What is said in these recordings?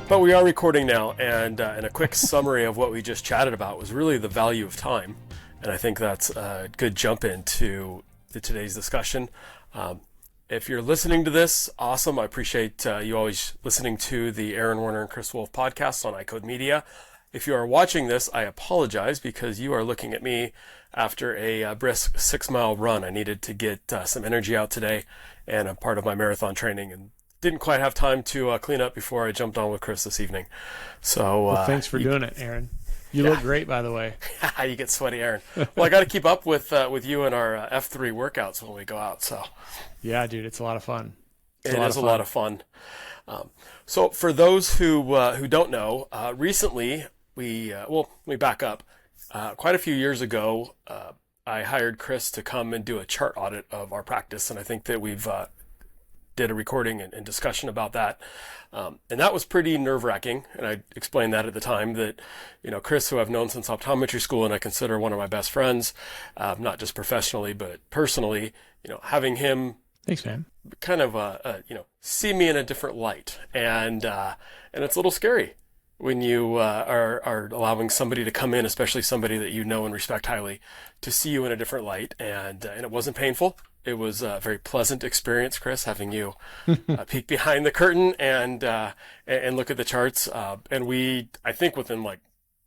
But we are recording now, and a quick summary of what we just chatted about was really the value of time. And I think that's a good jump into today's discussion. If you're listening to this, awesome. I appreciate you always listening to the Werner and Chris Wolfe podcast on iCode Media. If you are watching this, I apologize because you are looking at me after a brisk 6-mile run. I needed to get some energy out today, and I'm part of my marathon training, and didn't quite have time to clean up before I jumped on with Chris this evening. So well, thanks for doing it, Aaron. You look great, by the way. You get sweaty, Aaron. Well, I got to keep up with you and our F3 workouts when we go out. So yeah, dude, it's a lot of fun. It is a lot of fun. So for those who don't know, recently we back up. Quite a few years ago, I hired Chris to come and do a chart audit of our practice, and I think that we've did a recording and discussion about that. And that was pretty nerve-wracking. And I explained that at the time that, Chris, who I've known since optometry school and I consider one of my best friends, not just professionally, but personally, having him thanks, man, kind of, see me in a different light. And it's a little scary when you are allowing somebody to come in, especially somebody that you know and respect highly, to see you in a different light. And it wasn't painful. It was a very pleasant experience, Chris, having you peek behind the curtain and look at the charts. And I think within like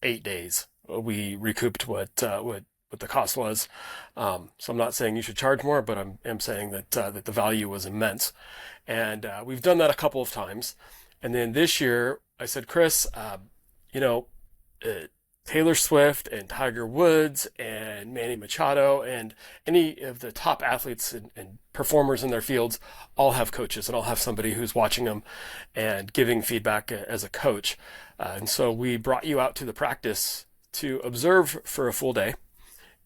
8 days, we recouped what the cost was. So I'm not saying you should charge more, but I'm saying that the value was immense. And we've done that a couple of times. And then this year, I said, Chris, Taylor Swift and Tiger Woods and Manny Machado and any of the top athletes and performers in their fields all have coaches and all have somebody who's watching them and giving feedback as a coach. And so we brought you out to the practice to observe for a full day.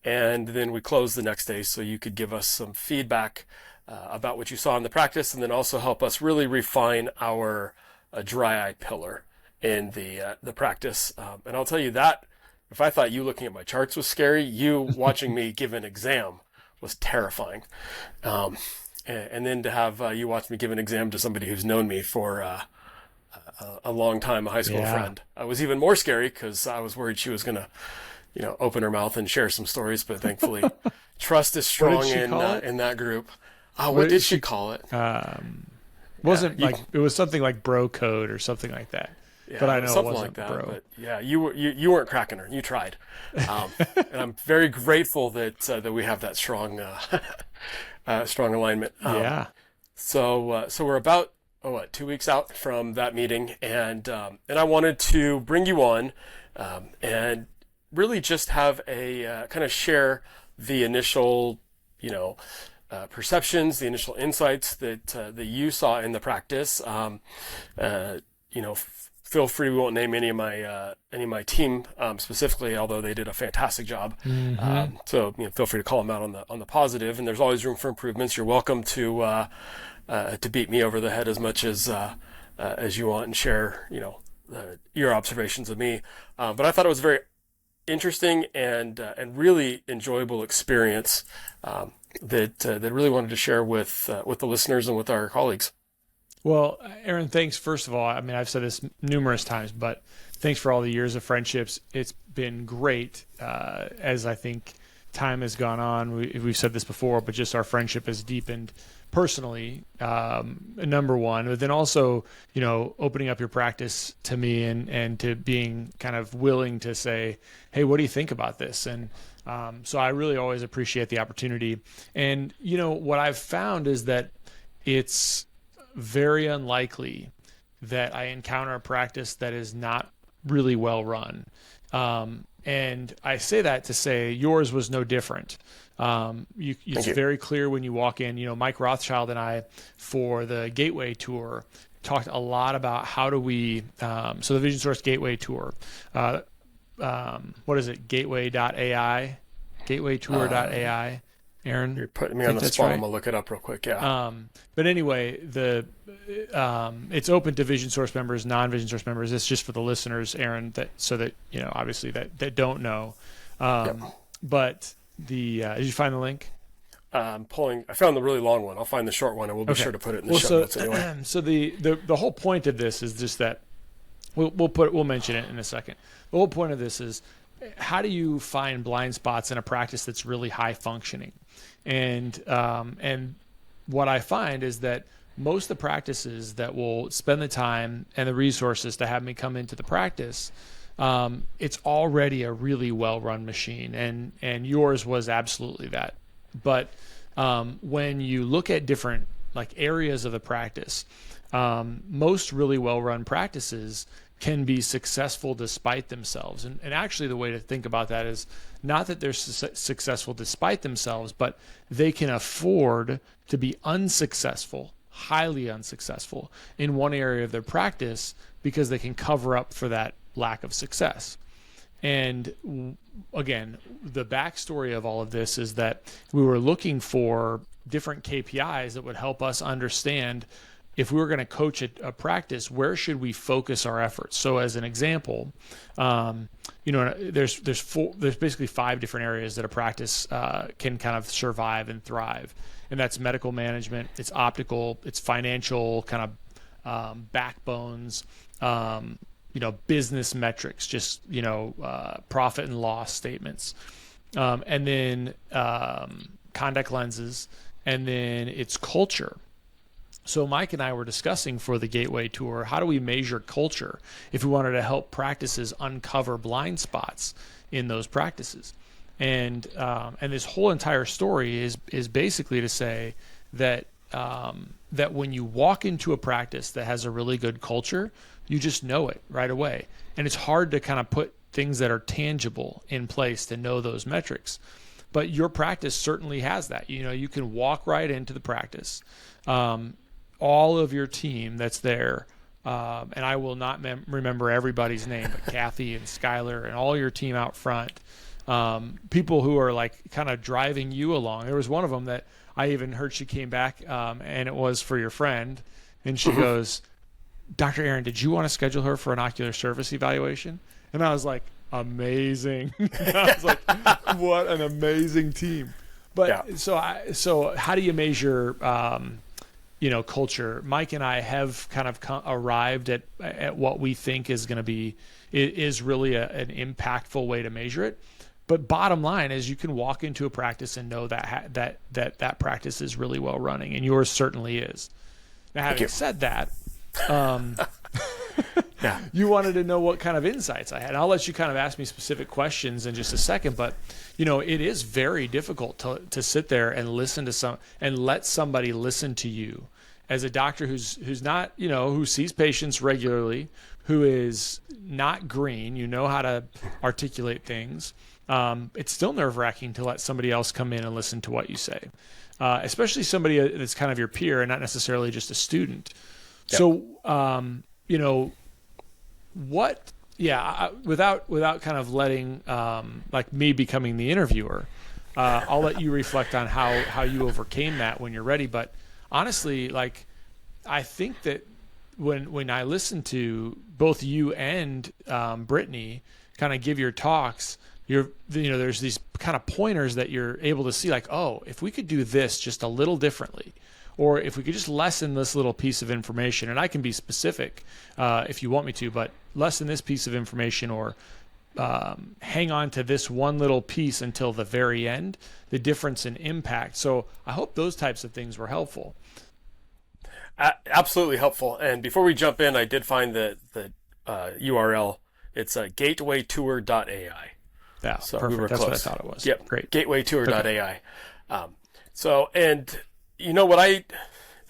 And then we closed the next day so you could give us some feedback about what you saw in the practice, and then also help us really refine our dry eye pillar in the practice. And I'll tell you that if I thought you looking at my charts was scary, you watching me give an exam was terrifying. And then to have you watch me give an exam to somebody who's known me for a long time, a high school friend, was even more scary because I was worried she was going to, open her mouth and share some stories. But thankfully, trust is strong in that group. What did she call it? It was something like bro code or something like that. Yeah, but I know something it wasn't like that. bro. But yeah, you weren't cracking her. You tried, and I'm very grateful that we have that strong strong alignment. So we're about 2 weeks out from that meeting, and I wanted to bring you on and really just have a kind of share the initial perceptions, the initial insights that you saw in the practice. Feel free. We won't name any of my team specifically, although they did a fantastic job. Mm-hmm. So feel free to call them out on the positive. And there's always room for improvements. You're welcome to beat me over the head as much as you want and share your observations of me. But I thought it was a very interesting and really enjoyable experience that really wanted to share with the listeners and with our colleagues. Well, Aaron, thanks. First of all, I mean, I've said this numerous times, but thanks for all the years of friendships. It's been great as I think time has gone on. We've said this before, but just our friendship has deepened personally, number one, but then also, opening up your practice to me and to being kind of willing to say, hey, what do you think about this? And so I really always appreciate the opportunity. And, what I've found is that it's very unlikely that I encounter a practice that is not really well run. And I say that to say yours was no different. It's very clear when you walk in. Mike Rothschild and I, for the Gateway Tour, talked a lot about how do we, so the Vision Source Gateway Tour, what is it, gateway.ai, gatewaytour.ai. Aaron, you're putting me on the spot. Right. I'm gonna look it up real quick. Yeah. But anyway, it's open to Vision Source members, non-Vision Source members. It's just for the listeners, Aaron, so that obviously that don't know. But did you find the link? I found the really long one. I'll find the short one, and we'll be sure to put it in the show notes anyway. So the whole point of this is just that We'll mention it in a second. The whole point of this is, how do you find blind spots in a practice that's really high functioning? And what I find is that most of the practices that will spend the time and the resources to have me come into the practice, it's already a really well-run machine, and yours was absolutely that. But when you look at different like areas of the practice, most really well-run practices can be successful despite themselves. And actually the way to think about that is not that they're successful despite themselves, but they can afford to be unsuccessful, highly unsuccessful in one area of their practice because they can cover up for that lack of success. And again, the backstory of all of this is that we were looking for different KPIs that would help us understand if we were going to coach a practice, where should we focus our efforts? So as an example, there's basically 5 different areas that a practice can kind of survive and thrive. And that's medical management, it's optical, it's financial kind of backbones, business metrics, just, profit and loss statements. And then contact lenses, and then it's culture. So Mike and I were discussing for the Gateway Tour, how do we measure culture if we wanted to help practices uncover blind spots in those practices? And this whole entire story is basically to say that that when you walk into a practice that has a really good culture, you just know it right away. And it's hard to kind of put things that are tangible in place to know those metrics. But your practice certainly has that. You can walk right into the practice. All of your team that's there, and I will not remember everybody's name, but Kathy and Skylar and all your team out front, people who are like kind of driving you along. There was one of them that I even heard she came back, and it was for your friend, and she goes, "Dr. Aaron, did you want to schedule her for an ocular surface evaluation?" And I was like, amazing. I was like, what an amazing team. But yeah. So how do you measure culture? Mike and I have kind of arrived at what we think is going to be is really an impactful way to measure it. But bottom line is, you can walk into a practice and know that practice is really well running, and yours certainly is. Now, having said that, yeah, you wanted to know what kind of insights I had. I'll let you kind of ask me specific questions in just a second, but it is very difficult to sit there and listen to and let somebody listen to you as a doctor who's not, who sees patients regularly, who is not green, how to articulate things. It's still nerve-wracking to let somebody else come in and listen to what you say, especially somebody that's kind of your peer and not necessarily just a student. Yep. So, without kind of letting, like me becoming the interviewer, I'll let you reflect on how you overcame that when you're ready. But honestly, like, I think that when I listen to both you and Brittany kind of give your talks, there's these kind of pointers that you're able to see, like, oh, if we could do this just a little differently, or if we could just lessen this little piece of information, and I can be specific if you want me to, but lessen this piece of information, or hang on to this one little piece until the very end, the difference in impact. So I hope those types of things were helpful. Absolutely helpful. And before we jump in, I did find the URL. It's gatewaytour.ai. Yeah, so perfect. We were That's close. what I thought it was. Yep, great. Gatewaytour.ai.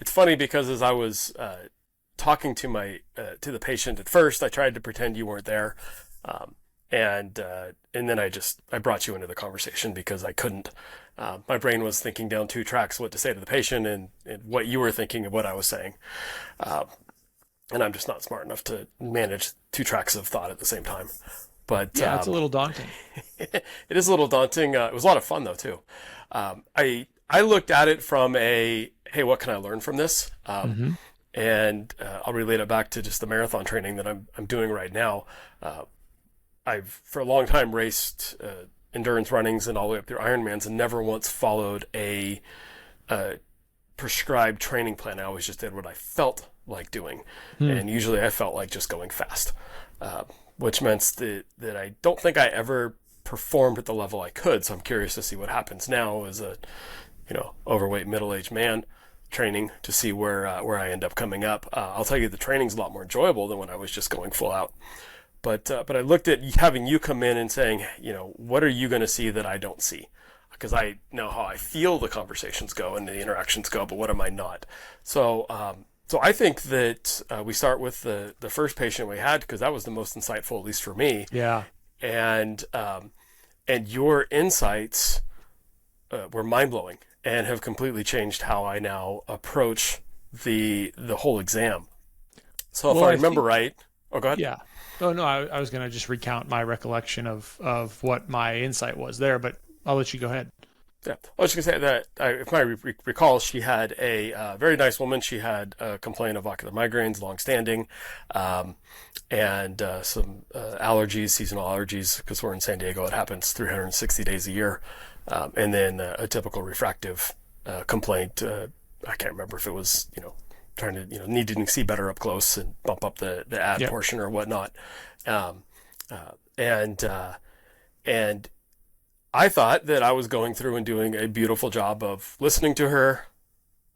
It's funny because as I was talking to the patient at first, I tried to pretend you weren't there, and then I brought you into the conversation because I couldn't. My brain was thinking down 2 tracks what to say to the patient and what you were thinking of what I was saying, and I'm just not smart enough to manage 2 tracks of thought at the same time. But yeah, it's a little daunting. It is a little daunting. It was a lot of fun though too. I looked at it from hey, what can I learn from this? And I'll relate it back to just the marathon training that I'm doing right now. I've for a long time raced endurance runnings and all the way up through Ironmans, and never once followed a prescribed training plan. I always just did what I felt like doing. And usually I felt like just going fast, which meant that I don't think I ever performed at the level I could. So I'm curious to see what happens now as a, overweight middle-aged man training, to see where I end up coming up. I'll tell you, the training's a lot more enjoyable than when I was just going full out. But I looked at having you come in and saying, what are you going to see that I don't see? Because I know how I feel the conversations go and the interactions go, but what am I not? So I think that we start with the first patient we had, because that was the most insightful, at least for me. Yeah. And your insights were mind-blowing and have completely changed how I now approach the whole exam. So if I remember right, go ahead. Yeah. Oh no, I was going to just recount my recollection of what my insight was there, but I'll let you go ahead. Yeah, I was just going to say that if I recall, she had a very nice woman. She had a complaint of ocular migraines, long-standing, and some allergies, seasonal allergies, because we're in San Diego. It happens 360 days a year. And then a typical refractive complaint. I can't remember if it was, trying to, needing to see better up close and bump up the ad portion or whatnot. And I thought that I was going through and doing a beautiful job of listening to her,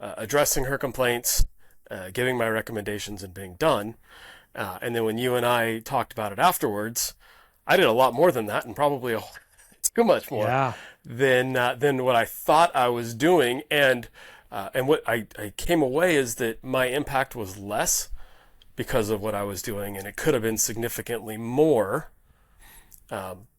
addressing her complaints, giving my recommendations, and being done. And then when you and I talked about it afterwards, I did a lot more than that, and probably too much more than what I thought I was doing. And what I came away is that my impact was less because of what I was doing, and it could have been significantly more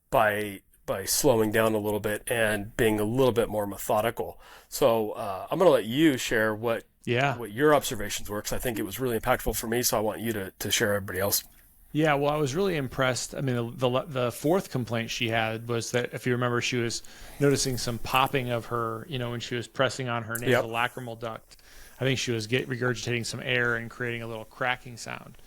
by slowing down a little bit and being a little bit more methodical. So I'm going to let you share what your observations were, because I think it was really impactful for me. So I want you to share everybody else. Yeah, well, I was really impressed. I mean, the fourth complaint she had was that, if you remember, she was noticing some popping of her, when she was pressing on her nasal lacrimal duct. I think she was regurgitating some air and creating a little cracking sound.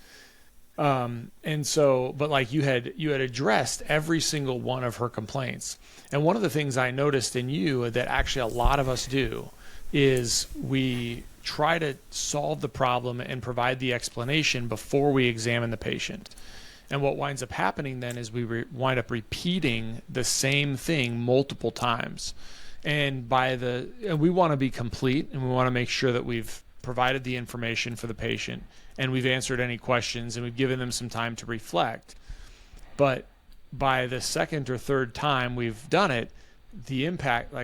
And so, but like you had addressed every single one of her complaints. And one of the things I noticed in you that actually a lot of us do is we try to solve the problem and provide the explanation before we examine the patient. And what winds up happening then is we wind up repeating the same thing multiple times. And we want to be complete, and we want to make sure that we've provided the information for the patient and we've answered any questions and we've given them some time to reflect. But by the second or third time we've done it, the impact,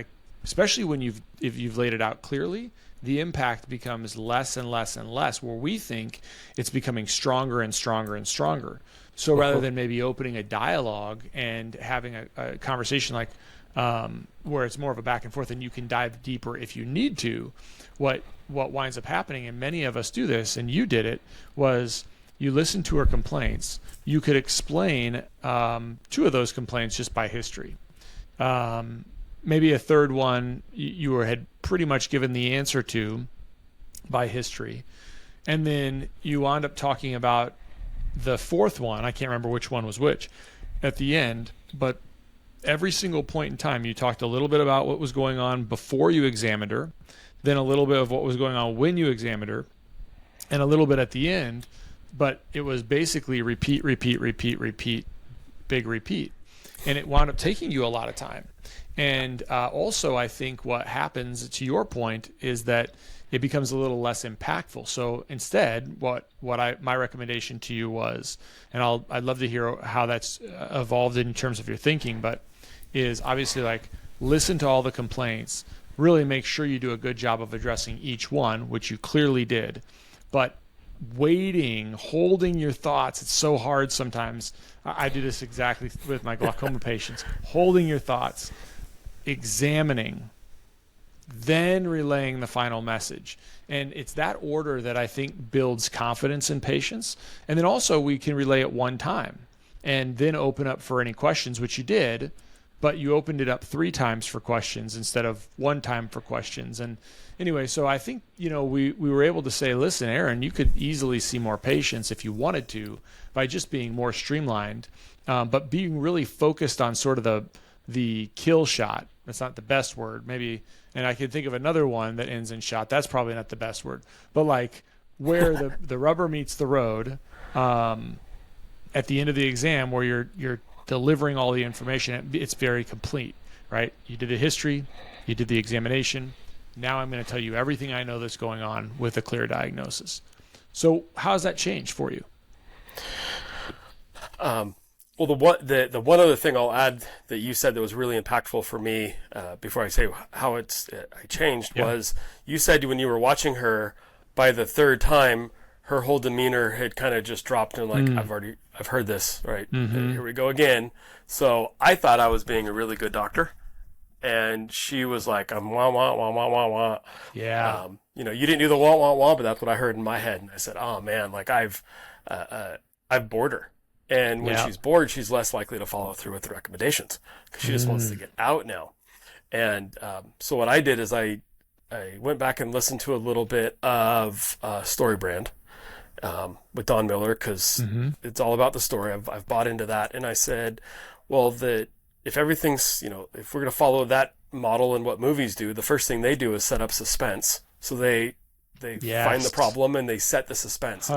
especially if you've laid it out clearly, the impact becomes less and less and less, where we think it's becoming stronger and stronger and stronger. So rather than maybe opening a dialogue and having a conversation where it's more of a back and forth and you can dive deeper if you need to, what winds up happening, and many of us do this, and you did it, was you listen to her complaints. You could explain two of those complaints just by history. Maybe a third one you had pretty much given the answer to by history. And then you wound up talking about the fourth one. I can't remember which one was which at the end, but every single point in time you talked a little bit about what was going on before you examined her, then a little bit of what was going on when you examined her, and a little bit at the end, but it was basically repeat, big repeat. And it wound up taking you a lot of time. And also, I think what happens, to your point, is that it becomes a little less impactful. So instead, my recommendation to you was, and I'd love to hear how that's evolved in terms of your thinking, but is obviously listen to all the complaints, really make sure you do a good job of addressing each one, which you clearly did, but holding your thoughts. It's so hard sometimes. I do this exactly with my glaucoma patients. Holding your thoughts, examining, then relaying the final message. And it's that order that I think builds confidence in patients. And then also we can relay it one time and then open up for any questions, which you did, but you opened it up 3 times for questions instead of 1 time for questions. And anyway, so I think, we were able to say, listen, Aaron, you could easily see more patients if you wanted to by just being more streamlined, but being really focused on sort of the kill shot. That's not the best word, maybe. And I could think of another one that ends in shot. That's probably not the best word, but where the rubber meets the road, at the end of the exam, where you're delivering all the information, it's very complete, right? You did the history, you did the examination. Now I'm going to tell you everything I know that's going on with a clear diagnosis. So how has that changed for you? Well, the one other thing I'll add that you said that was really impactful for me, before I say how I changed, was you said when you were watching her, by the third time, her whole demeanor had kind of just dropped and like, I've heard this, right? Here we go again. So I thought I was being a really good doctor, and she was like, I'm wah wah wah wah wah wah. Yeah. You didn't do the wah wah wah, but that's what I heard in my head, and I said, oh man, like I've bored her. And when she's bored, she's less likely to follow through with the recommendations because she just wants to get out now. And so what I did is I went back and listened to a little bit of Story Brand with Don Miller, because it's all about the story. I've bought into that. And I said, well, if everything's, if we're going to follow that model and what movies do, the first thing they do is set up suspense. So they find the problem and they set the suspense.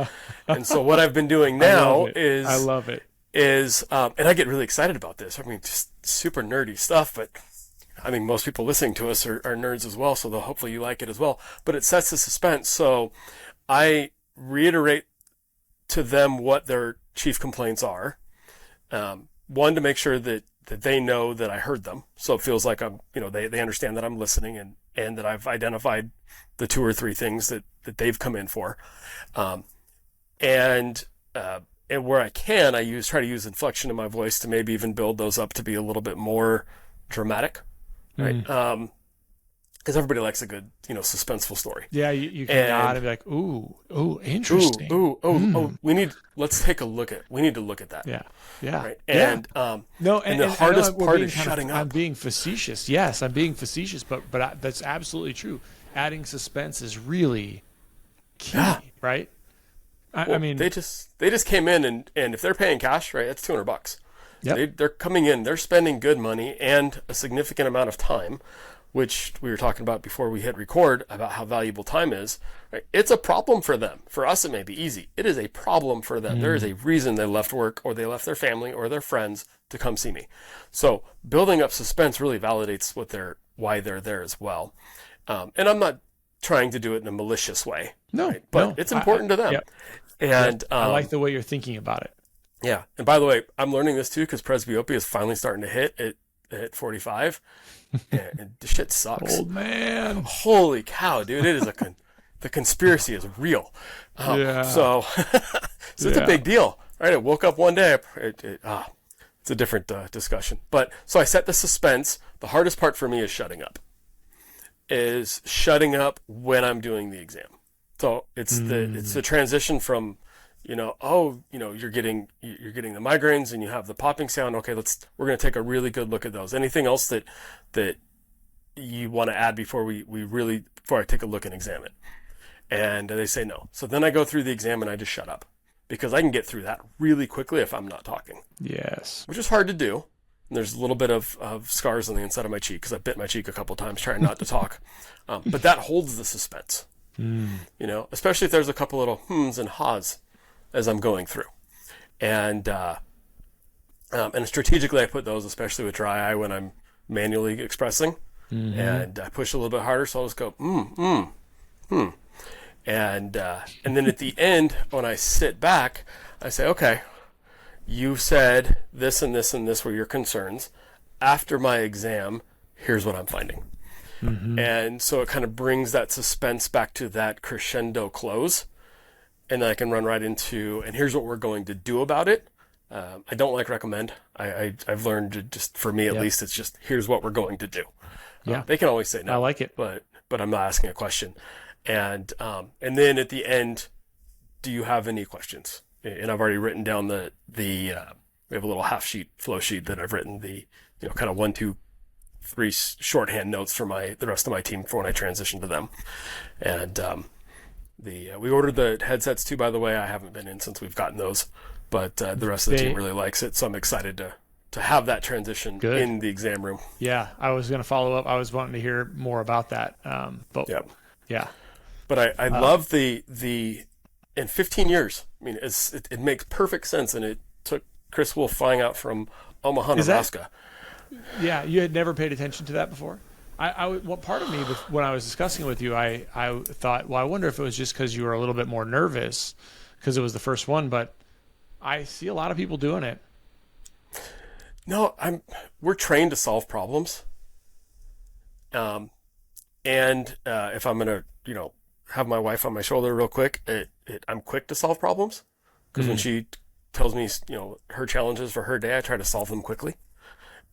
And so what I've been doing now is I love it. And I get really excited about this. I mean, just super nerdy stuff, but I think most people listening to us are nerds as well. So hopefully you like it as well, but it sets the suspense. So I reiterate to them what their chief complaints are. One, to make sure that they know that I heard them. So it feels like they understand that I'm listening and that I've identified the 2 or 3 things that they've come in for. And where I can, try to use inflection in my voice to maybe even build those up to be a little bit more dramatic, right? Because everybody likes a good, suspenseful story. Yeah, you can nod and be like, ooh, interesting. Let's take a look at. We need to look at that. Yeah. Right? And and the hardest part is shutting up. I'm being facetious. Yes, I'm being facetious, but that's absolutely true. Adding suspense is really key, right? I mean, they just came in and if they're paying cash, right, that's $200. Yep. They're coming in, they're spending good money and a significant amount of time, which we were talking about before we hit record about how valuable time is. Right? It's a problem for them. For us, it may be easy. It is a problem for them. There is a reason they left work or they left their family or their friends to come see me. So building up suspense really validates why they're there as well. And I'm not trying to do it in a malicious way. No, right? But it's important to them. And I like the way you're thinking about it. Yeah. And by the way, I'm learning this too because presbyopia is finally starting to hit at 45. And the shit sucks. Old man. Holy cow, dude. It is the conspiracy is real. So it's a big deal. Right? I woke up one day. It's a different discussion. But so I set the suspense. The hardest part for me is shutting up when I'm doing the exam. So it's the transition from, you're getting the migraines and you have the popping sound. Okay, we're going to take a really good look at those. Anything else that you want to add before I take a look and examine? And they say no. So then I go through the exam and I just shut up because I can get through that really quickly if I'm not talking. Yes. Which is hard to do. And there's a little bit of scars on the inside of my cheek because I bit my cheek a couple of times trying not to talk. But that holds the suspense. Especially if there's a couple little hms and ha's as I'm going through. And strategically I put those, especially with dry eye when I'm manually expressing. And I push a little bit harder, so I'll just go, And then at the end, when I sit back, I say, okay, you said this and this and this were your concerns. After my exam, here's what I'm finding. And so it kind of brings that suspense back to that crescendo close. And then I can run right into, and here's what we're going to do about it. I don't like recommend. I've learned to just, for me at least, it's just, here's what we're going to do. They can always say no. I like it. But I'm not asking a question. And then at the end, do you have any questions? And I've already written down we have a little flow sheet that I've written kind of 1, 2, 3 shorthand notes for the rest of my team for when I transition to them. And we ordered the headsets too, by the way. I haven't been in since we've gotten those, but the rest of the team really likes it. So I'm excited to have that transition in the exam room. Yeah, I was going to follow up. I was wanting to hear more about that. But I love the in 15 years. I mean, it makes perfect sense, and it took Chris Wolfe flying out from Omaha, Is that, Nebraska. yeah, you had never paid attention to that before? What part of me, when I was discussing it with you, I thought, well, I wonder if it was just because you were a little bit more nervous because it was the first one, but I see a lot of people doing it. No, we're trained to solve problems. And if I'm gonna, have my wife on my shoulder real quick, I'm quick to solve problems because when she tells me, her challenges for her day, I try to solve them quickly.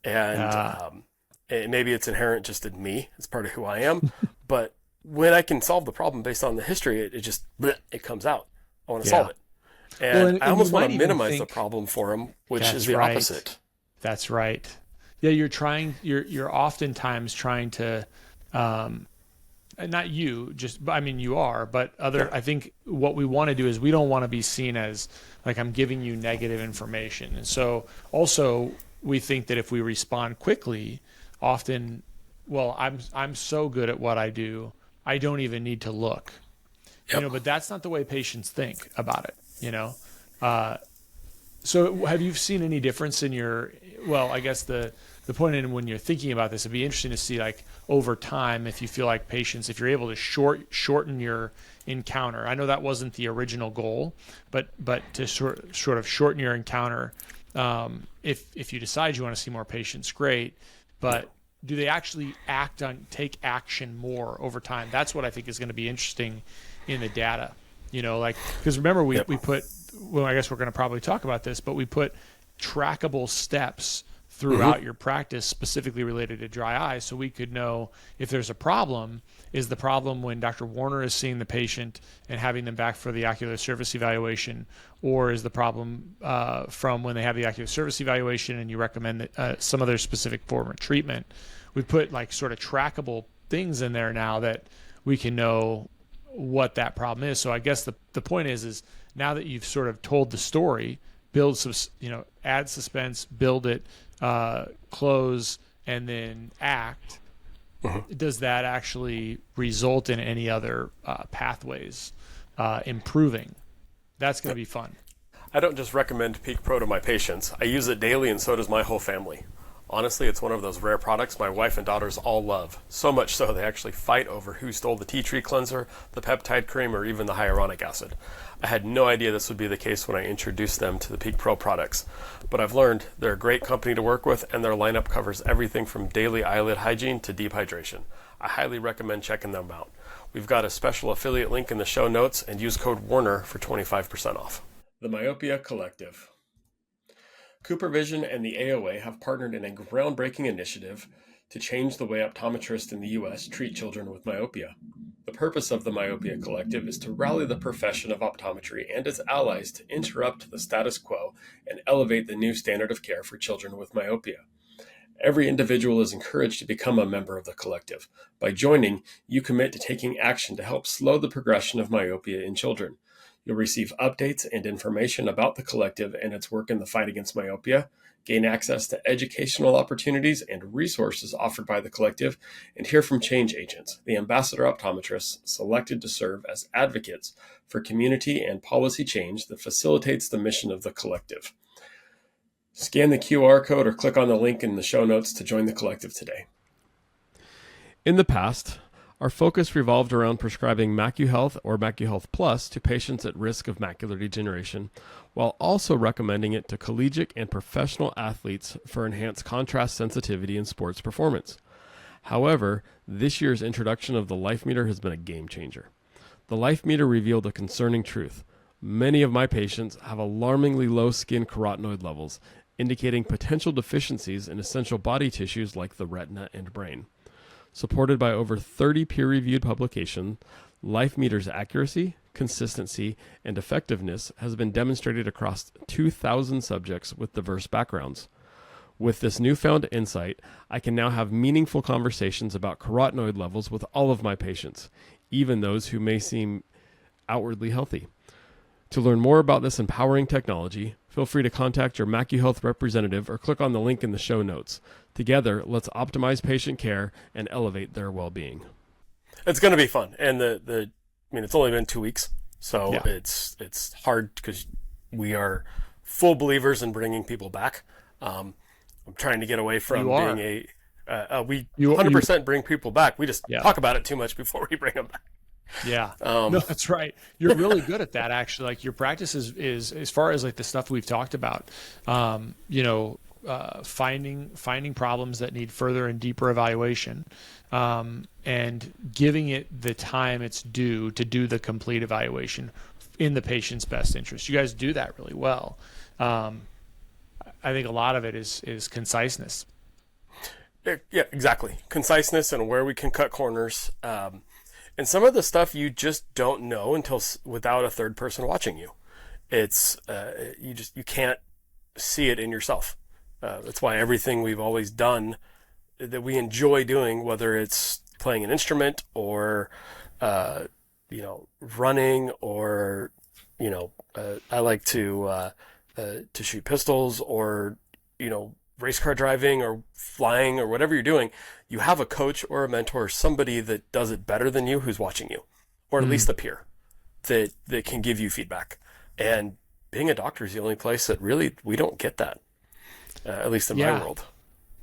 And maybe it's inherent just in me; it's part of who I am. But when I can solve the problem based on the history, it just it comes out. I want to solve it, and I almost want to minimize the problem for him, which is the opposite. That's right. Yeah, you're oftentimes trying to, not you, you are, but I think what we want to do is we don't want to be seen as like I'm giving you negative information. And so also we think that if we respond quickly, often, well, I'm so good at what I do, I don't even need to look, but that's not the way patients think about it, So have you seen any difference in I guess the point in when you're thinking about this, it'd be interesting to see like over time, if you feel like patients, if you're able to shorten your encounter. I know that wasn't the original goal, but to sort of shorten your encounter. If you decide you want to see more patients, great. But do they actually take action more over time? That's what I think is going to be interesting in the data, because remember we put, well, I guess we're going to probably talk about this, but we put trackable steps throughout your practice specifically related to dry eye, so we could know if there's a problem. Is the problem when Dr. Warner is seeing the patient and having them back for the ocular surface evaluation, or is the problem from when they have the ocular surface evaluation and you recommend some other specific form of treatment? We put like sort of trackable things in there now that we can know what that problem is. So I guess the point is now that you've sort of told the story, build some, add suspense, build it, close, and then act. Does that actually result in any other pathways improving? That's going to be fun. I don't just recommend Peak Pro to my patients. I use it daily, and so does my whole family. Honestly, it's one of those rare products my wife and daughters all love. So much so they actually fight over who stole the tea tree cleanser, the peptide cream, or even the hyaluronic acid. I had no idea this would be the case when I introduced them to the Peak Pro products. But I've learned they're a great company to work with, and their lineup covers everything from daily eyelid hygiene to deep hydration. I highly recommend checking them out. We've got a special affiliate link in the show notes, and use code WARNER for 25% off. The Myopia Collective. CooperVision and the AOA have partnered in a groundbreaking initiative to change the way optometrists in the U.S. treat children with myopia. The purpose of the Myopia Collective is to rally the profession of optometry and its allies to interrupt the status quo and elevate the new standard of care for children with myopia. Every individual is encouraged to become a member of the collective. By joining, you commit to taking action to help slow the progression of myopia in children. You'll receive updates and information about the collective and its work in the fight against myopia, gain access to educational opportunities and resources offered by the collective, and hear from change agents, the ambassador optometrists selected to serve as advocates for community and policy change that facilitates the mission of the collective. Scan the QR code or click on the link in the show notes to join the collective today. In the past, our focus revolved around prescribing MacuHealth or MacuHealth Plus to patients at risk of macular degeneration, while also recommending it to collegiate and professional athletes for enhanced contrast sensitivity in sports performance. However, this year's introduction of the Life Meter has been a game changer. The Life Meter revealed a concerning truth. Many of my patients have alarmingly low skin carotenoid levels, indicating potential deficiencies in essential body tissues like the retina and brain. Supported by over 30 peer-reviewed publications, Life Meter's accuracy, consistency, and effectiveness has been demonstrated across 2,000 subjects with diverse backgrounds. With this newfound insight, I can now have meaningful conversations about carotenoid levels with all of my patients, even those who may seem outwardly healthy. To learn more about this empowering technology, feel free to contact your MacuHealth representative or click on the link in the show notes. Together, let's optimize patient care and elevate their well-being. It's going to be fun. And it's only been 2 weeks. So Yeah. it's hard because we are full believers in bringing people back. I'm trying to get away You from being are. we You 100% bring people back. We just yeah. talk about it too much before we bring them back. Yeah. No, Um, that's right. You're really good at that actually. Like your practice is as far as like the stuff we've talked about, finding problems that need further and deeper evaluation, and giving it the time it's due to do the complete evaluation in the patient's best interest. You guys do that really well. I think a lot of it is conciseness. yeah, exactly. Conciseness and where we can cut corners. And some of the stuff you just don't know until without a third person watching you. It's you can't see it in yourself. That's why everything we've always done that we enjoy doing, whether it's playing an instrument or running or I like to shoot pistols or race car driving or flying or whatever you're doing, you have a coach or a mentor, somebody that does it better than you who's watching you, or at least a peer that can give you feedback. And being a doctor is the only place that really we don't get that, at least in my world.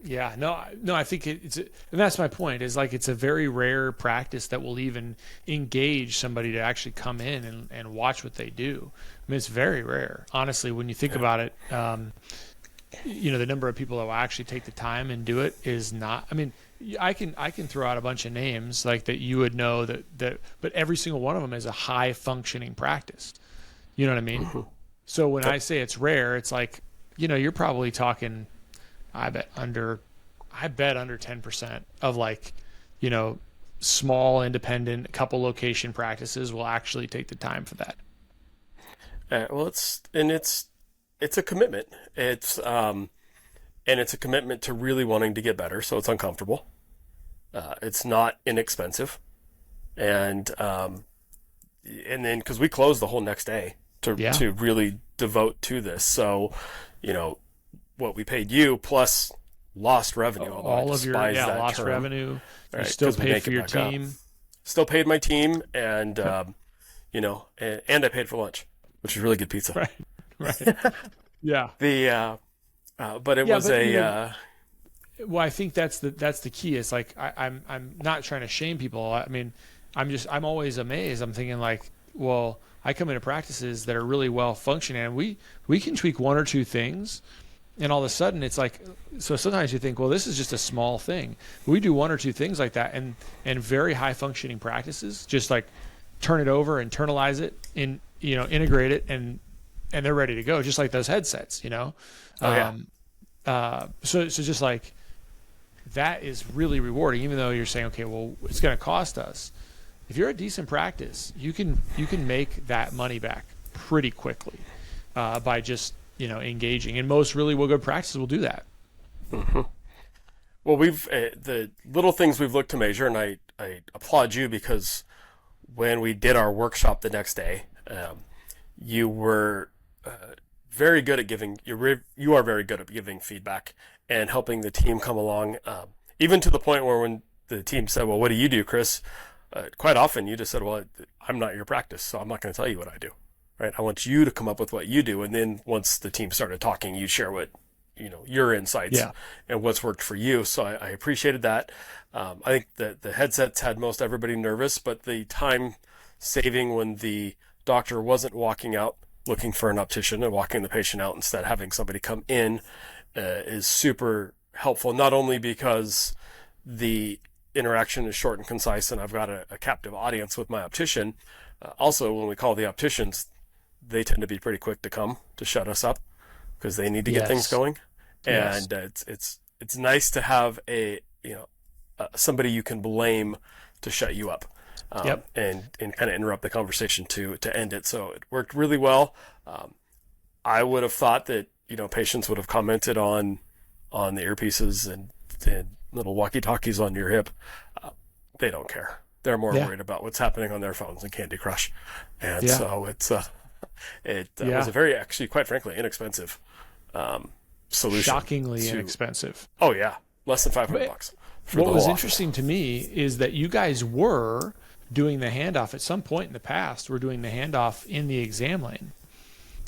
Yeah, no, I think and that's my point is like, it's a very rare practice that will even engage somebody to actually come in and watch what they do. I mean, it's very rare, honestly, when you think about it. The number of people that will actually take the time and do it is not, I mean, I can throw out a bunch of names like that you would know that, but every single one of them is a high functioning practice. You know what I mean? Mm-hmm. So when I say it's rare, it's like, you're probably talking, I bet under 10% of like, small independent couple location practices will actually take the time for that. Well, it's a commitment. It's a commitment to really wanting to get better. So it's uncomfortable. It's not inexpensive, and then because we close the whole next day to really devote to this. So, what we paid you plus lost revenue. All of your lost term. revenue. Right, you still paid for your team. Up. Still paid my team, and and I paid for lunch, which is really good pizza. Right. Yeah. But it was well, I think that's the key. It's like I'm not trying to shame people. I mean, I'm always amazed. I'm thinking like, well, I come into practices that are really well functioning, and we can tweak one or two things, and all of a sudden it's like, so sometimes you think, well, this is just a small thing. We do one or two things like that, and very high functioning practices just like turn it over, internalize it, integrate it, and they're ready to go, just like those headsets, So just like that is really rewarding, even though you're saying, okay, well, it's going to cost us. If you're a decent practice, you can make that money back pretty quickly by just engaging. And most really good practices will do that. Mm-hmm. Well, we've the little things we've looked to measure, and I applaud you because when we did our workshop the next day, you were very good at giving. You are very good at giving feedback and helping the team come along. Even to the point where when the team said, "Well, what do you do, Chris?" Quite often you just said, "Well, I'm not your practice, so I'm not going to tell you what I do." Right? I want you to come up with what you do, and then once the team started talking, you share what your insights and what's worked for you. So I appreciated that. I think that the headsets had most everybody nervous, but the time saving when the doctor wasn't walking out looking for an optician and walking the patient out, instead having somebody come in is super helpful, not only because the interaction is short and concise and I've got a captive audience with my optician. Also, when we call the opticians, they tend to be pretty quick to come to shut us up because they need to get things going. And it's nice to have somebody you can blame to shut you up. And kind of interrupt the conversation to end it. So it worked really well. I would have thought that patients would have commented on the earpieces and little walkie-talkies on your hip. They don't care. They're more worried about what's happening on their phones and Candy Crush. And so it was a very, actually, quite frankly, inexpensive solution. Shockingly inexpensive. Oh yeah, less than $500. What was interesting to me is that you guys were doing the handoff at some point in the past. We're doing the handoff in the exam lane.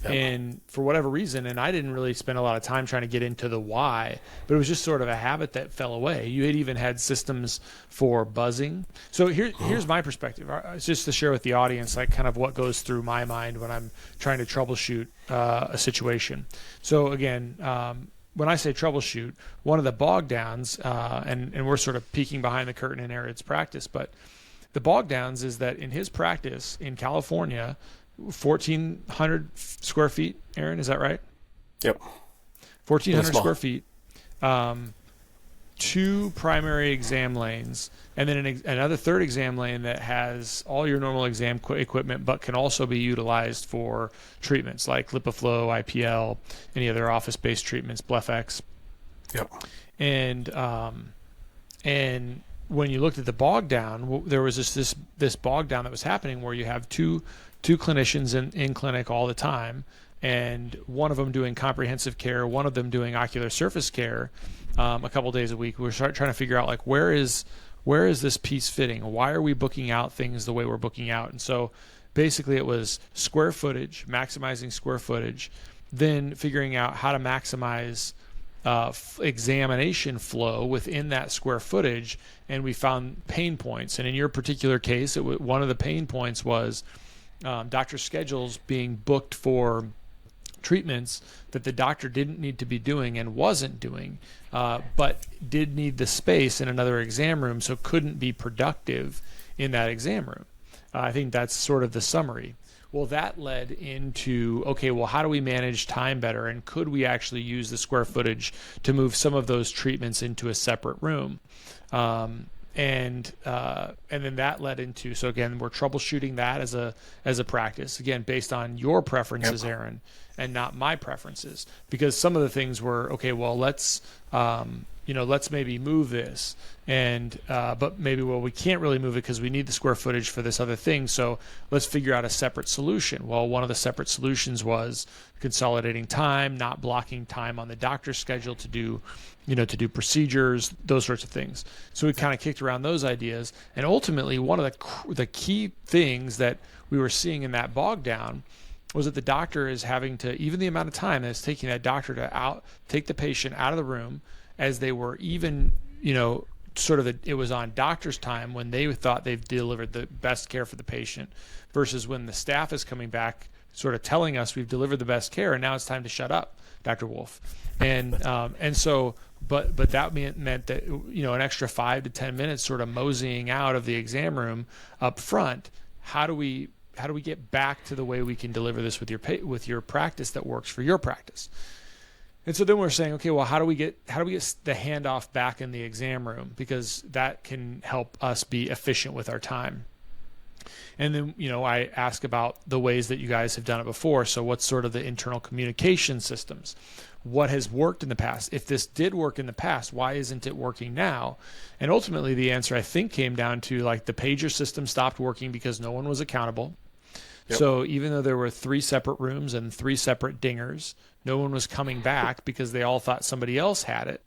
Yep. And for whatever reason, and I didn't really spend a lot of time trying to get into the why, but it was just sort of a habit that fell away. You had even had systems for buzzing. So here's my perspective. It's just to share with the audience, like kind of what goes through my mind when I'm trying to troubleshoot a situation. So again, when I say troubleshoot, one of the bog downs, and we're sort of peeking behind the curtain in Aaron's practice, but the bog downs is that in his practice in California, 1,400 square feet, Aaron, is that right? Yep. 1,400 square feet, 2 primary exam lanes, and then another third exam lane that has all your normal exam equipment, but can also be utilized for treatments like LipiFlow, IPL, any other office-based treatments, BlephX. Yep. And when you looked at the bog down, there was this bog down that was happening where you have two clinicians in clinic all the time, and one of them doing comprehensive care, one of them doing ocular surface care a couple days a week. We're trying to figure out, like, where is this piece fitting? Why are we booking out things the way we're booking out? And so basically it was square footage, maximizing square footage, then figuring out how to maximize examination flow within that square footage, and we found pain points. And in your particular case, one of the pain points was doctor schedules being booked for treatments that the doctor didn't need to be doing and wasn't doing, but did need the space in another exam room, so couldn't be productive in that exam room. I think that's sort of the summary. Well, that led into, okay, well, how do we manage time better? And could we actually use the square footage to move some of those treatments into a separate room? And then that led into, so again, we're troubleshooting that as a practice, again, based on your preferences, yep, Aaron, and not my preferences, because some of the things were, okay, well, let's maybe move this, and but maybe, well, we can't really move it because we need the square footage for this other thing, so let's figure out a separate solution. Well, one of the separate solutions was consolidating time, not blocking time on the doctor's schedule to do procedures, those sorts of things. So we kind of kicked around those ideas, and ultimately one of the key things that we were seeing in that bog down was that the doctor is having to, even the amount of time that it's taking that doctor to take the patient out of the room, as they were even, it was on doctor's time when they thought they've delivered the best care for the patient, versus when the staff is coming back sort of telling us we've delivered the best care and now it's time to shut up, Dr. Wolfe. And so, but that meant that, an extra 5 to 10 minutes sort of moseying out of the exam room up front. How do we get back to the way we can deliver this with your practice that works for your practice? And so then we're saying, okay, well, how do we get the handoff back in the exam room, because that can help us be efficient with our time. And then, I ask about the ways that you guys have done it before. So what's sort of the internal communication systems? What has worked in the past? If this did work in the past, why isn't it working now? And ultimately the answer, I think, came down to, like, the pager system stopped working because no one was accountable. Yep. So even though there were 3 separate rooms and 3 separate dingers, no one was coming back because they all thought somebody else had it.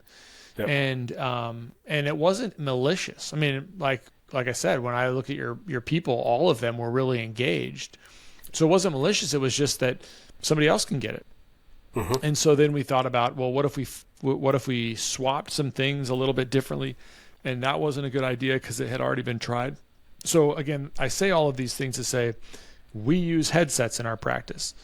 Yep. And it wasn't malicious. I mean, like I said, when I look at your people, all of them were really engaged. So it wasn't malicious. It was just that somebody else can get it. Mm-hmm. And so then we thought about, well, what if we swapped some things a little bit differently? And that wasn't a good idea because it had already been tried. So again, I say all of these things to say, we use headsets in our practice.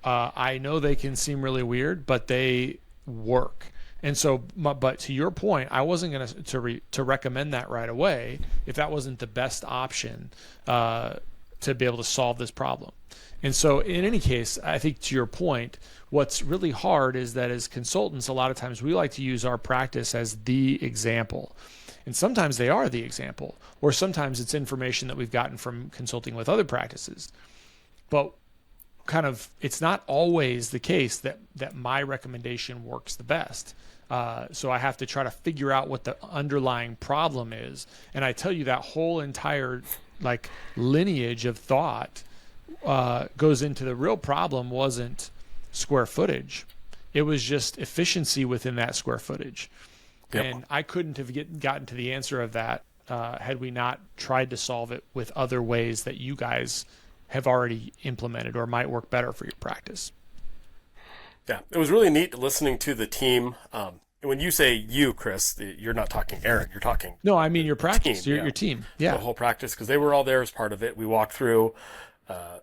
I know they can seem really weird, but they work. And so, but to your point, I wasn't going to recommend that right away if that wasn't the best option to be able to solve this problem. And so in any case, I think to your point, what's really hard is that as consultants, a lot of times we like to use our practice as the example. And sometimes they are the example, or sometimes it's information that we've gotten from consulting with other practices. But it's not always the case that my recommendation works the best. So I have to try to figure out what the underlying problem is. And I tell you, that whole entire lineage of thought goes into the real problem wasn't square footage. It was just efficiency within that square footage. Yep. And I couldn't have gotten to the answer of that had we not tried to solve it with other ways that you guys have already implemented or might work better for your practice. Yeah, it was really neat listening to the team. When you say you, Chris, you're not talking Aaron. You're talking No, I mean your practice, team, your team. Yeah, the whole practice, because they were all there as part of it. We walked through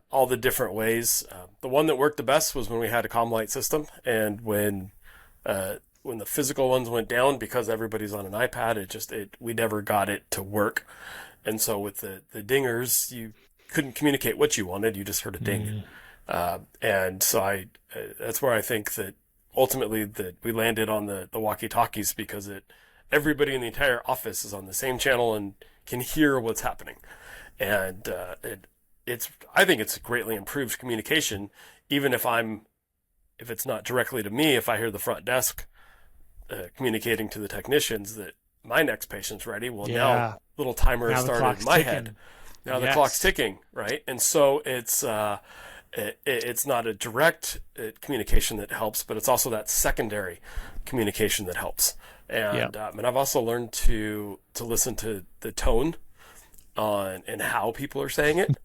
all the different ways. The one that worked the best was when we had a comm light system, and when the physical ones went down, because everybody's on an iPad, we never got it to work. And so with the dingers, you couldn't communicate what you wanted. You just heard a ding. And so that's where I think that ultimately that we landed on the walkie-talkies, because everybody in the entire office is on the same channel and can hear what's happening. And I think it's greatly improved communication, even if it's not directly to me. If I hear the front desk communicating to the technicians that my next patient's ready, well, now little timer has started in my head. Now the clock's ticking, right? And so it's not a direct communication that helps, but it's also that secondary communication that helps. And and I've also learned to listen to the tone on and how people are saying it,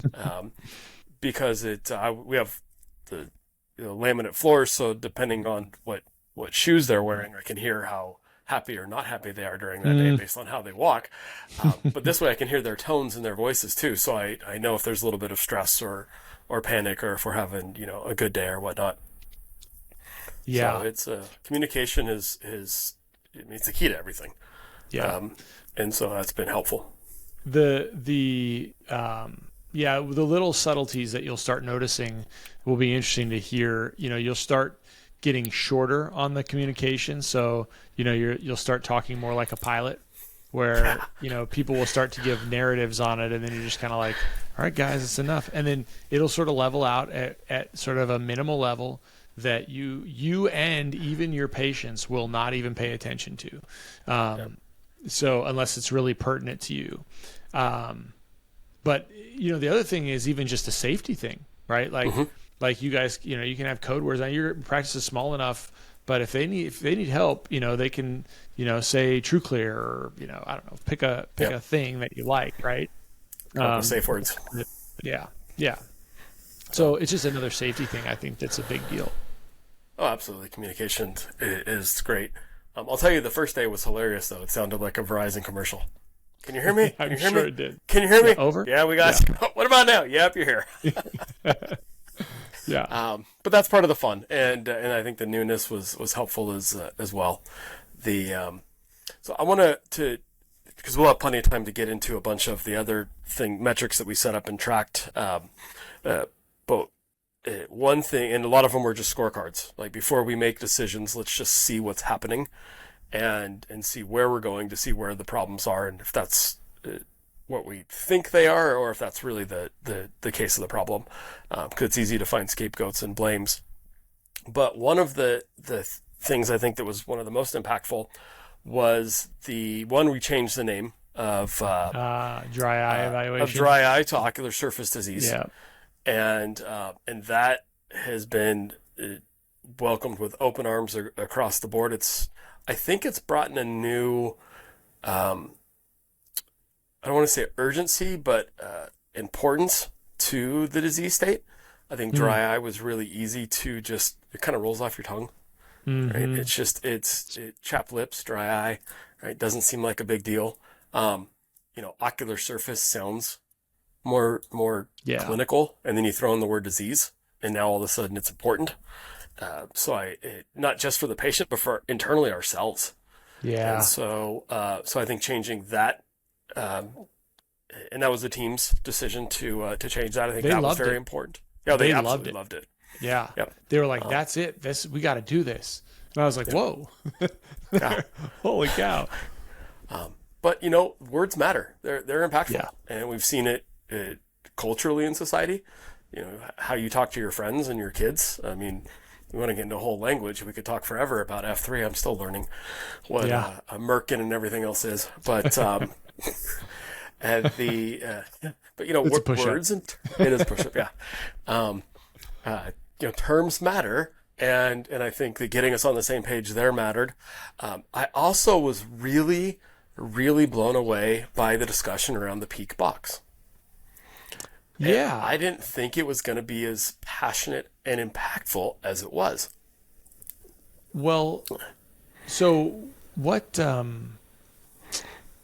because we have the laminate floors, so depending on what shoes they're wearing, I can hear how happy or not happy they are during that day based on how they walk. But this way I can hear their tones and their voices too, so I know if there's a little bit of stress or panic, or if we're having a good day or whatnot. So it's communication is it's the key to everything. And so that's been helpful. The little subtleties that you'll start noticing will be interesting to hear. You'll start getting shorter on the communication, so you'll start talking more like a pilot, where people will start to give narratives on it, and then you're just kind of like, all right guys, it's enough. And then it'll sort of level out at sort of a minimal level that you and even your patients will not even pay attention to, so unless it's really pertinent to you. But the other thing is even just a safety thing, right? Like you guys, you can have code words. Now your practice is small enough, but if they need help, they can, say true clear, or, I don't know, pick a thing that you like, right? Safe words. Yeah. So it's just another safety thing. I think that's a big deal. Oh, absolutely. Communication is great. I'll tell you, the first day was hilarious, though. It sounded like a Verizon commercial. Can you hear me? I'm sure it did. Can you hear me? Over? Yeah, we got you. What about now? Yep, you're here. But that's part of the fun, and I think the newness was helpful as well. So I want to, because we'll have plenty of time to get into a bunch of the other metrics that we set up and tracked. But one thing, and a lot of them were just scorecards. Like, before we make decisions, let's just see what's happening, and see where we're going, to see where the problems are, and if that's what we think they are, or if that's really the case of the problem, because it's easy to find scapegoats and blames. But one of the things I think that was one of the most impactful was the one we changed the name of dry eye evaluation, of dry eye to ocular surface disease. And that has been welcomed with open arms across the board. I think it's brought in a new, I don't want to say urgency, but importance to the disease state. I think dry eye was really easy to just, it kind of rolls off your tongue, right? It's chapped lips, dry eye, right? Doesn't seem like a big deal. Ocular surface sounds more clinical, and then you throw in the word disease, and now all of a sudden it's important. So not just for the patient, but for internally ourselves. And so I think changing that, and that was the team's decision to change that. I think that was very important. Yeah, they absolutely loved it. Yeah. They were like, that's it. We got to do this. And I was like, whoa, holy cow. But words matter. They're impactful, and we've seen it culturally in society. How you talk to your friends and your kids. I mean, we want to get into a whole language. We could talk forever about F3. I'm still learning what a merkin and everything else is. But and words and it is push-up. Terms matter, and I think that getting us on the same page there mattered. I also was really, really blown away by the discussion around the Peak box. Yeah. And I didn't think it was going to be as passionate and impactful as it was. Well, so what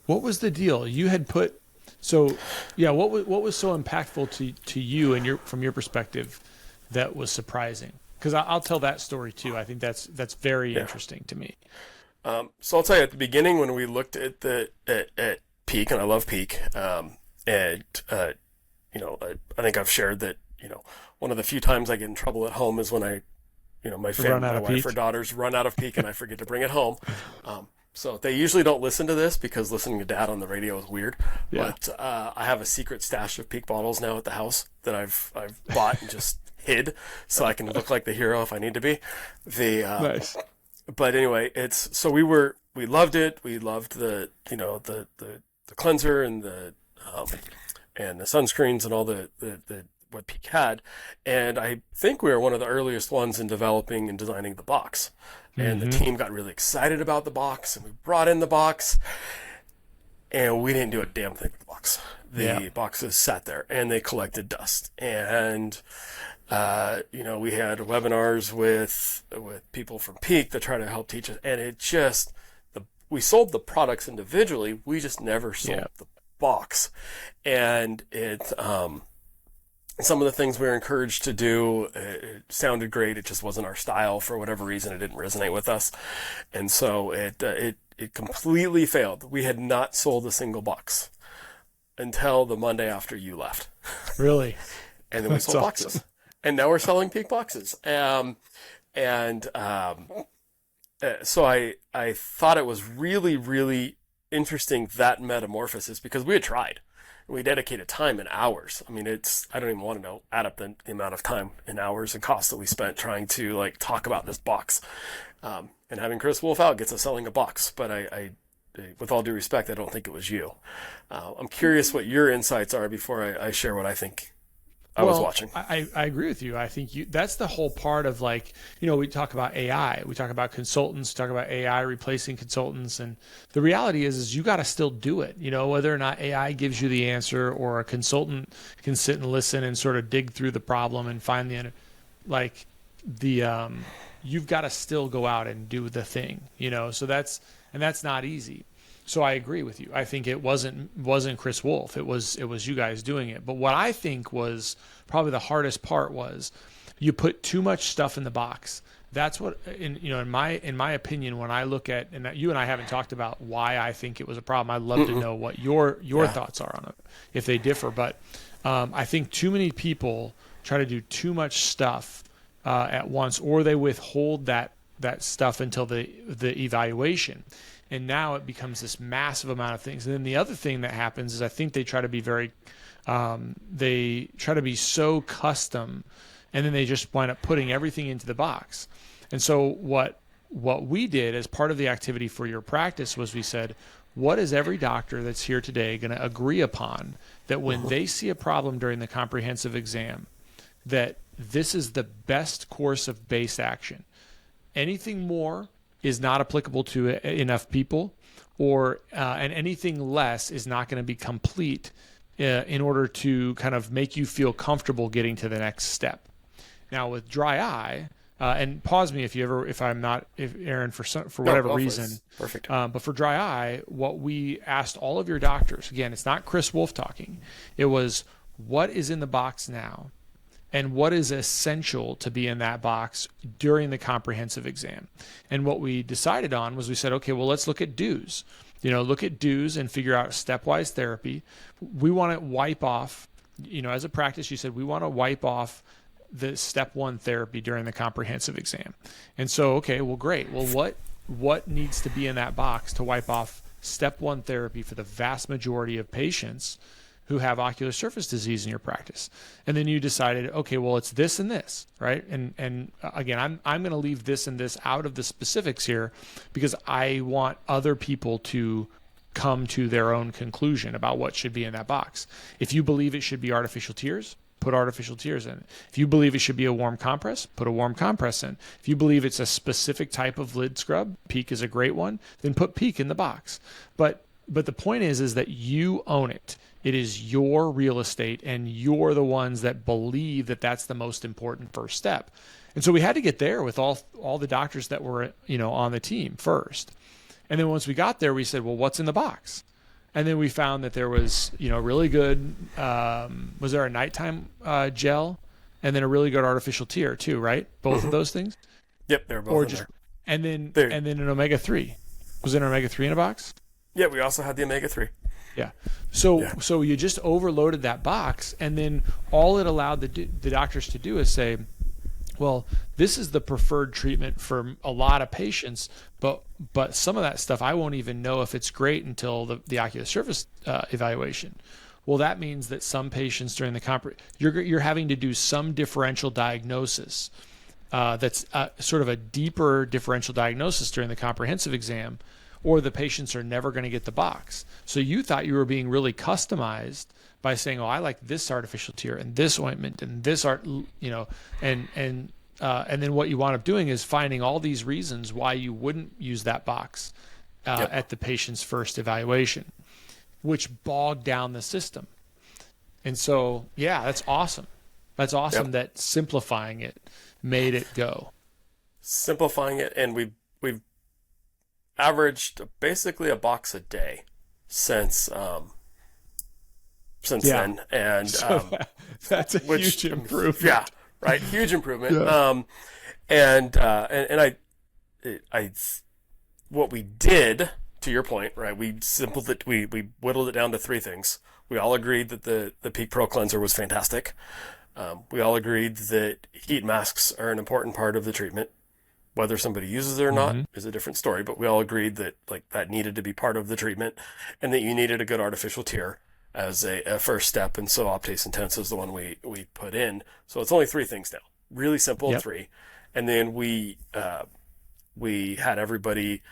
was the deal? You had put what was so impactful to you and from your perspective that was surprising? Because I'll tell that story too. I think that's very interesting to me. So I'll tell you, at the beginning when we looked at at Peak, and I love Peak, and I think I've shared that one of the few times I get in trouble at home is when my family, my wife or daughters run out of Peak and I forget to bring it home. So they usually don't listen to this because listening to Dad on the radio is weird. Yeah. But I have a secret stash of Peak bottles now at the house that I've bought and just hid so I can look like the hero if I need to be. Nice. But anyway, we loved it. We loved the cleanser and the sunscreens and all the what Peak had. And I think we were one of the earliest ones in developing and designing the box. And the team got really excited about the box, and we brought in the box, and we didn't do a damn thing with the box. The boxes sat there, and they collected dust. And we had webinars with people from Peak that try to help teach us, and we sold the products individually. We just never sold the box, and some of the things we were encouraged to do, it sounded great. It just wasn't our style for whatever reason. It didn't resonate with us, and so it completely failed. We had not sold a single box until the Monday after you left. Really? And then we sold boxes, and now we're selling Peak boxes. So I thought it was really, really interesting, that metamorphosis, because we had tried. We dedicated time and hours. I mean, I don't even want to add up the amount of time and hours and costs that we spent trying to talk about this box. And having Chris Wolfe out gets us selling a box. But I with all due respect, I don't think it was you. I'm curious what your insights are before I share what I think I was watching. I agree with you. I think that's the whole part of we talk about AI, we talk about consultants, talk about AI replacing consultants. And the reality is you got to still do it, whether or not AI gives you the answer or a consultant can sit and listen and sort of dig through the problem and find you've got to still go out and do the thing, so that's not easy. So I agree with you. I think it wasn't Chris Wolfe. It was you guys doing it. But what I think was probably the hardest part was you put too much stuff in the box. That's what in my opinion, when I look at, and you and I haven't talked about why I think it was a problem. I'd love to know what your thoughts are on it if they differ. But I think too many people try to do too much stuff at once, or they withhold that stuff until the evaluation. And now it becomes this massive amount of things. And then the other thing that happens is I think they try to be so custom, and then they just wind up putting everything into the box. And so what we did as part of the activity for your practice was we said, what is every doctor that's here today going to agree upon that when they see a problem during the comprehensive exam, that this is the best course of base action? Anything more is not applicable to enough people, and anything less is not going to be complete in order to kind of make you feel comfortable getting to the next step. Now with dry eye, and pause me if Aaron, for whatever reason. Perfect. But for dry eye, what we asked all of your doctors, again, it's not Chris Wolfe talking. It was, what is in the box now? And what is essential to be in that box during the comprehensive exam? And what we decided on was we said, okay, well, let's look at do's. Look at do's and figure out stepwise therapy. We want to wipe off, as a practice, you said we want to wipe off the step one therapy during the comprehensive exam. And so, okay, well, great. Well, what needs to be in that box to wipe off step one therapy for the vast majority of patients who have ocular surface disease in your practice? And then you decided, okay, well, it's this and this, right? And again, I'm going to leave this and this out of the specifics here because I want other people to come to their own conclusion about what should be in that box. If you believe it should be artificial tears, put artificial tears in it. If you believe it should be a warm compress, put a warm compress in. If you believe it's a specific type of lid scrub, Peak is a great one, then put Peak in the box. But but the point is that you own it. It is your real estate, and you're the ones that believe that that's the most important first step. And so we had to get there with all the doctors that were, on the team first. And then once we got there, we said, well, what's in the box? And then we found that there was, really good, was there a nighttime gel, and then a really good artificial tear too, right? Both of those things? Yep, they're both Or in just, there. and then an omega-3. Was there an omega-3 in a box? Yeah, we also had the omega-3. Yeah. So you just overloaded that box, and then all it allowed the doctors to do is say, well, this is the preferred treatment for a lot of patients, but some of that stuff I won't even know if it's great until the ocular surface evaluation. Well, that means that some patients during the you're having to do some differential diagnosis. That's sort of a deeper differential diagnosis during the comprehensive exam, or the patients are never going to get the box. So you thought you were being really customized by saying, "Oh, I like this artificial tear and this ointment and this and then what you wound up doing is finding all these reasons why you wouldn't use that box at the patient's first evaluation, which bogged down the system. And so, yeah, that's awesome. That's awesome that simplifying it made it go. Simplifying it, and we've averaged basically a box a day since then, and so that's a huge improvement. Yeah, right, huge improvement. Yeah. And I, what we did, to your point, right? We whittled it down to three things. We all agreed that the Peak Pro cleanser was fantastic. We all agreed that heat masks are an important part of the treatment. Whether somebody uses it or not is a different story, but we all agreed that that needed to be part of the treatment, and that you needed a good artificial tear as a first step. And so Optase Intense is the one we put in. So it's only three things now, really simple, three. And then we had everybody,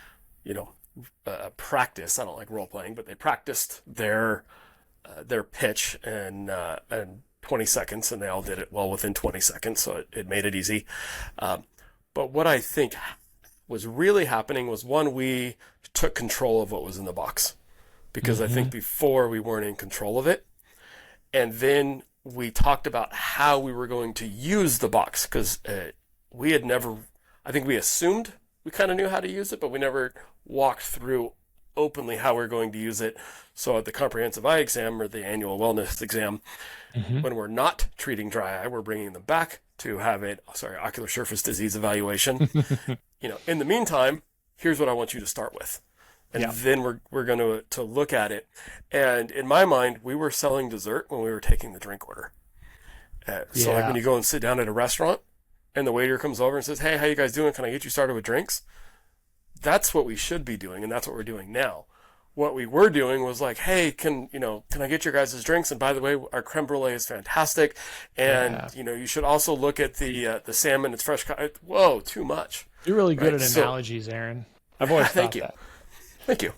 practice. I don't like role playing, but they practiced their pitch in 20 seconds, and they all did it well within 20 seconds. So it made it easy. But what I think was really happening was, one, we took control of what was in the box, because I think before we weren't in control of it. And then we talked about how we were going to use the box, because we had never, I think we assumed we kind of knew how to use it, but we never walked through openly how we're going to use it. So at the comprehensive eye exam or the annual wellness exam, when we're not treating dry eye, we're bringing them back to have ocular surface disease evaluation. In the meantime, here's what I want you to start with. And then we're going to look at it. And in my mind, we were selling dessert when we were taking the drink order. So like when you go and sit down at a restaurant and the waiter comes over and says, "Hey, how you guys doing? Can I get you started with drinks?" That's what we should be doing, and that's what we're doing now. What we were doing was like, "Hey, can I get your guys' drinks? And by the way, our creme brulee is fantastic. And, you should also look at the salmon. It's fresh." Whoa, too much. You're really good at analogies, Aaron. I've always thought that. Thank you.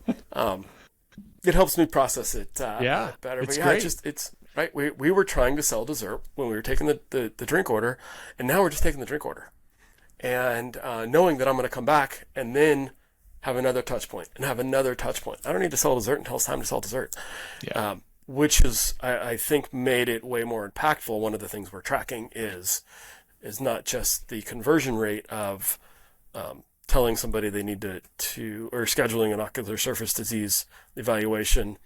It helps me process it better. It's but great. It's right. We were trying to sell dessert when we were taking the drink order, and now we're just taking the drink order. And knowing that I'm going to come back and then have another touch point and have another touch point. I don't need to sell dessert until it's time to sell dessert. Which is, I think, made it way more impactful. One of the things we're tracking is not just the conversion rate of telling somebody they need to or scheduling an ocular surface disease evaluation,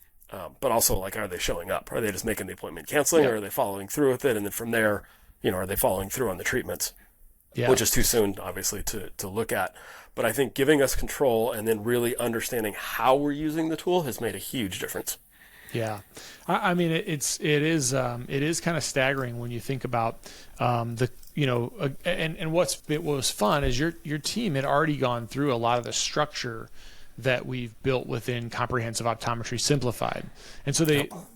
but also, like, are they showing up? Are they just making the appointment, canceling, or are they following through with it? And then from there, are they following through on the treatments? Which is too soon, obviously, to look at. But I think giving us control and then really understanding how we're using the tool has made a huge difference. Yeah, I mean, it is kind of staggering when you think about and what was fun is your team had already gone through a lot of the structure that we've built within Comprehensive Optometry Simplified, and so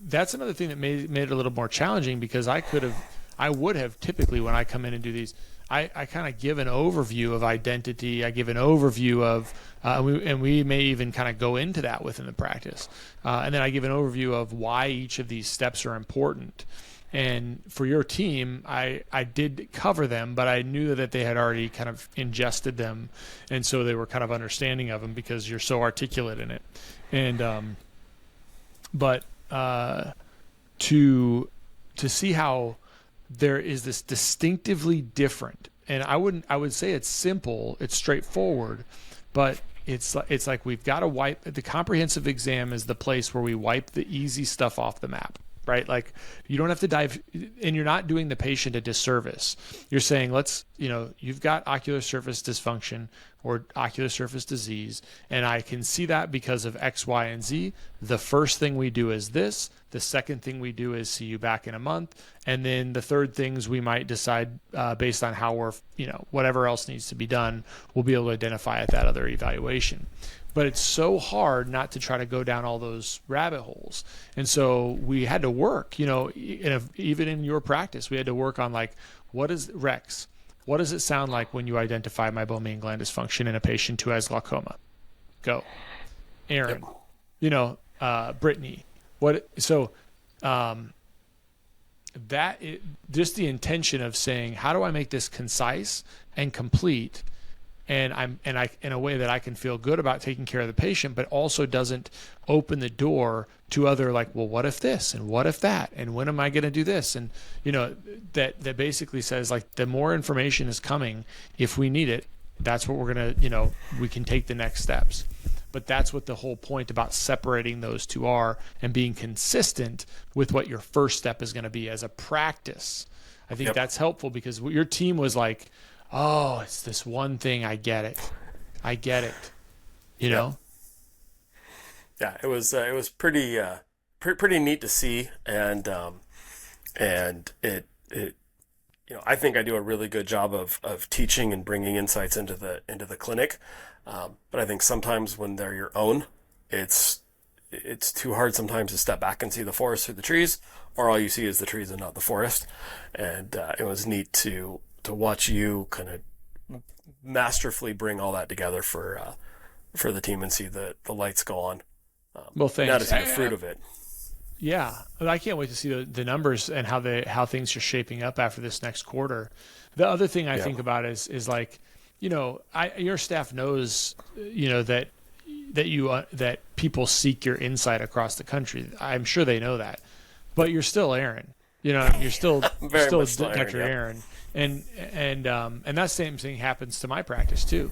that's another thing that made it a little more challenging, because I would have typically, when I come in and do these, I kind of give an overview of identity. I give an overview of, and we may even kind of go into that within the practice. And then I give an overview of why each of these steps are important. And for your team, I did cover them, but I knew that they had already kind of ingested them. And so they were kind of understanding of them because you're so articulate in it. And but to see how there is this distinctively different, and I would say it's simple, it's straightforward, but it's like we've got to wipe. The comprehensive exam is the place where we wipe the easy stuff off the map, right? Like you don't have to dive, and you're not doing the patient a disservice. You're saying, you've got ocular surface dysfunction or ocular surface disease, and I can see that because of X, Y, and Z. The first thing we do is this. The second thing we do is see you back in a month. And then the third things we might decide based on how we're, whatever else needs to be done, we'll be able to identify at that other evaluation. But it's so hard not to try to go down all those rabbit holes. And so we had to work, even in your practice, we had to work on what is Rex? What does it sound like when you identify meibomian gland dysfunction in a patient who has glaucoma? Go. Aaron, Brittany. Just the intention of saying, how do I make this concise and complete, and I in a way that I can feel good about taking care of the patient, but also doesn't open the door to other what if this and what if that and when am I going to do this, and that basically says the more information is coming, if we need it, that's what we're gonna we can take the next steps. But that's what the whole point about separating those two are, and being consistent with what your first step is going to be as a practice. I think that's helpful, because your team was like, oh, it's this one thing. I get it. You know? Yeah, it was pretty neat to see. And it I think I do a really good job of teaching and bringing insights into the clinic. But I think sometimes when they're your own, it's too hard sometimes to step back and see the forest through the trees, or all you see is the trees and not the forest. And it was neat to watch you kind of masterfully bring all that together for the team and see the lights go on. Well, thanks. Now to see the fruit of it. Yeah, I can't wait to see the numbers and how things are shaping up after this next quarter. The other thing I think about is your staff knows that people seek your insight across the country. I'm sure they know that, but you're still Aaron. You're still Dr. Aaron, and that same thing happens to my practice too.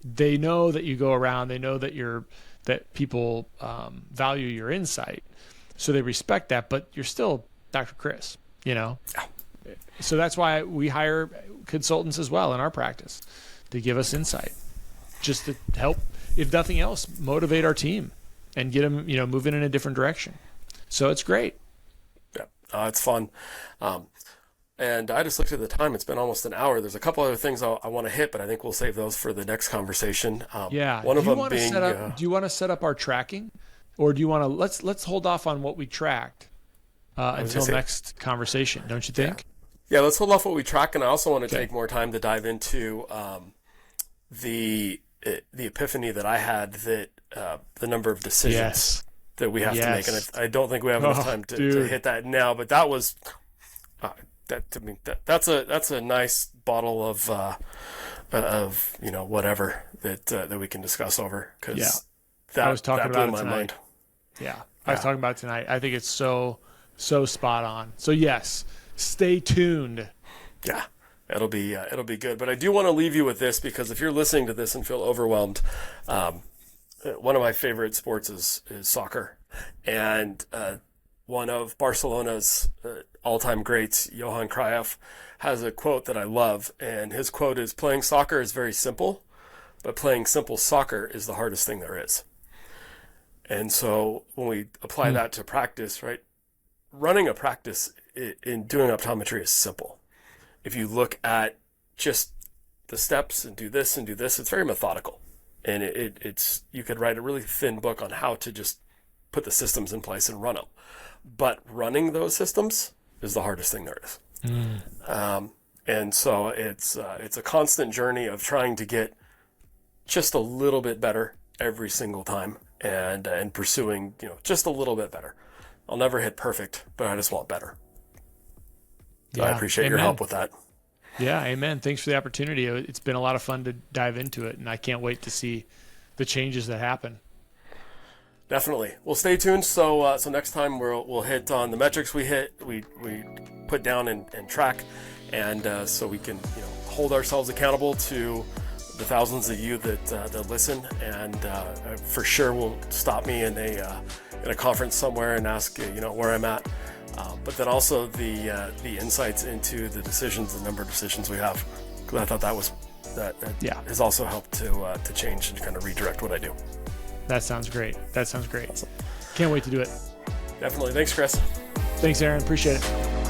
They know that you go around. They know that people value your insight, so they respect that. But you're still Dr. Chris. So that's why we hire consultants as well in our practice to give us insight, just to help, if nothing else, motivate our team and get them, moving in a different direction. So it's great. Yeah, it's fun. And I just looked at the time. It's been almost an hour. There's a couple other things I want to hit, but I think we'll save those for the next conversation. One of them being, do you want to set up our tracking, or do you want to let's hold off on what we tracked until next conversation? Don't you think? Yeah, let's hold off what we track, and I also want to take more time to dive into the epiphany that I had, that the number of decisions that we have to make, and I don't think we have enough time to hit that now. But that was that's a nice bottle of whatever that we can discuss over, because that blew my mind. Yeah, I was talking about it tonight. I think it's so spot on. So yes. Stay tuned. Yeah, it'll be good. But I do want to leave you with this, because if you're listening to this and feel overwhelmed, one of my favorite sports is soccer, and one of Barcelona's all-time greats, Johan Cruyff, has a quote that I love, and his quote is, "Playing soccer is very simple, but playing simple soccer is the hardest thing there is." And so when we apply that to practice, right? Running a practice in doing optometry is simple. If you look at just the steps and do this, it's very methodical. And it's you could write a really thin book on how to just put the systems in place and run them. But running those systems is the hardest thing there is. And so it's a constant journey of trying to get just a little bit better every single time, and pursuing just a little bit better. I'll never hit perfect, but I just want better. So I appreciate your help with that. Yeah, amen. Thanks for the opportunity. It's been a lot of fun to dive into it, and I can't wait to see the changes that happen. Definitely. Well, stay tuned. So next time we'll hit on the metrics we put down and track, and so we can hold ourselves accountable to the thousands of you that listen. And for sure, will stop me in a conference somewhere and ask where I'm at. But then also the insights into the decisions, the number of decisions we have. Because I thought that has also helped to change and kind of redirect what I do. That sounds great. Awesome. Can't wait to do it. Definitely. Thanks, Chris. Thanks, Aaron. Appreciate it.